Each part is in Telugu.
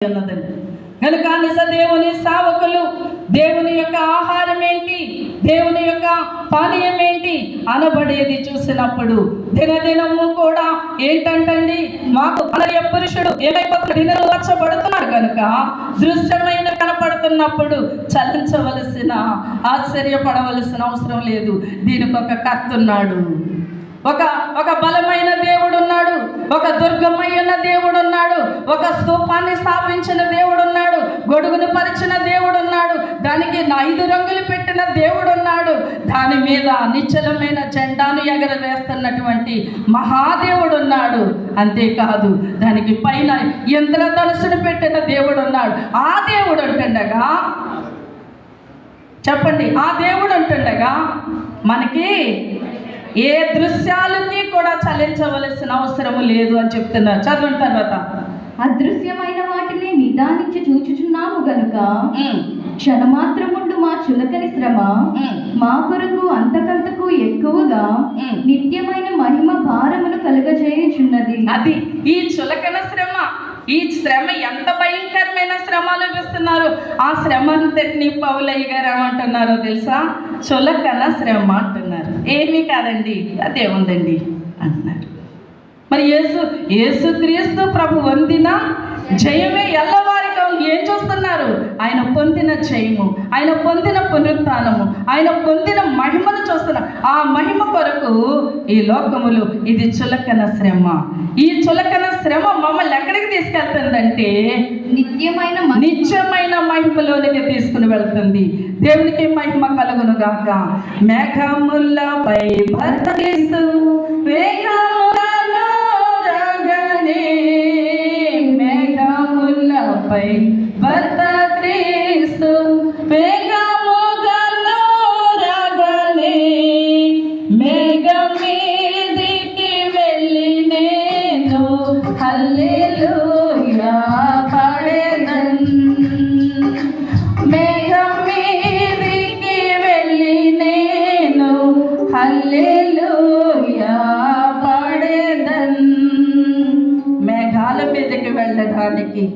ఉన్నదండి. కనుక నిజ దేవుని సేవకులు దేవుని యొక్క ఆహారం ఏంటి, దేవుని యొక్క పానీయం ఏంటి అనబడేది చూసినప్పుడు దినదినము కూడా ఏంటంటండి, మాకు అనర్య పురుషుడు ఏమైపోతున్న దినలు వచ్చబడుతున్నాడు కనుక దృశ్యమైన కనపడుతున్నప్పుడు చలించవలసిన ఆశ్చర్యపడవలసిన అవసరం లేదు. దీనికి ఒక కర్త ఉన్నాడు, ఒక బలమైన దేవుడు ఉన్నాడు, ఒక దుర్గమైన దేవుడు ఉన్నాడు, ఒక స్తూపాన్ని స్థాపించిన దేవుడు ఉన్నాడు, గొడుగును పరిచిన దేవుడు ఉన్నాడు, దానికి 5 రంగులు పెట్టిన దేవుడు ఉన్నాడు, దాని మీద నిశ్చలమైన జెండాను ఎగరవేస్తున్నటువంటి మహాదేవుడు ఉన్నాడు. అంతేకాదు దానికి పైన ఇంద్రధనుసును పెట్టిన దేవుడు ఉన్నాడు. ఆ దేవుడు అంటుండగా చెప్పండి, ఆ దేవుడు అంటుండగా మనకి ఏ దృశ్యాలకి కూడా చలించవలసిన అవసరము లేదు అని చెప్తున్నారు. చదవండి తర్వాత. అదృశ్యమైన వాటిని నిదానించి చూచుచున్నాము గనుక క్షణమాత్రముండు మా చులకని శ్రమ మా కొరకు అంతకంతకు ఎక్కువగా నిత్యమైన మహిమ భారమును కలుగజేయుచున్నది. అది ఈ చులకన శ్రమ. ఈ శ్రమ ఎంత భయంకరమైన శ్రమ అనిపిస్తున్నారు. ఆ శ్రమంతటిని పౌలయ్య గారు ఏమంటున్నారో తెలుసా? చులకన శ్రమ అంటున్నారు. ఏమీ కాదండి, అదే ఉందండి అంటున్నారు. మరి యేసుక్రీస్తు ప్రభు పొందిన జయమే ఎల్లవారిగా ఏం చూస్తున్నారు? ఆయన పొందిన జయము, ఆయన పొందిన పునరుత్థానము, ఆయన పొందిన మహిమను చూస్తున్నారు. ఆ మహిమ కొరకు ఈ లోకములు ఇది చులకన శ్రమ. ఈ చులకన శ్రమ మమ్మల్ని ఎక్కడికి తీసుకెళ్తుందంటే నిత్యమైన మహిమలోనికి తీసుకుని వెళ్తుంది. దేవునికి మహిమ కలుగును గాక. మేఘములపై భర్తీస్తూ మేఘములపై భర్త క్రీస్తు మేఘముగలో రాగలే మేఘం మీదికి వెళ్ళి నేను హల్లెలూయా పాడేదన్. మేఘం మీదికి వెళ్ళి నేను హల్లెలూయా పాడేదన్. మేఘాల మీదకి వెళ్ళడానికి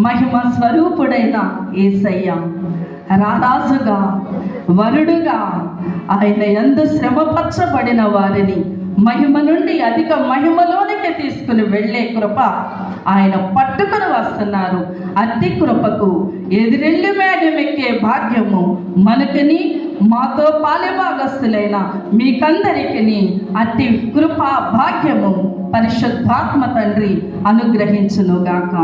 మహిమ స్వరూపుడైన యేసయ్య రారాజుగా వరుడుగా ఆయన యందు శ్రమపరచబడిన వారిని మహిమ నుండి అధిక మహిమలోనికి తీసుకుని వెళ్ళే కృప ఆయన పట్టుకుని వస్తున్నారు. అతి కృపకు ఎదురెళ్ళి మేఘమెక్కే భాగ్యము మనకుని మాతో పాలిభాగస్తులైన మీకందరికీ అతి కృపా భాగ్యము పరిశుద్ధాత్మ తండ్రి అనుగ్రహించునుగాక.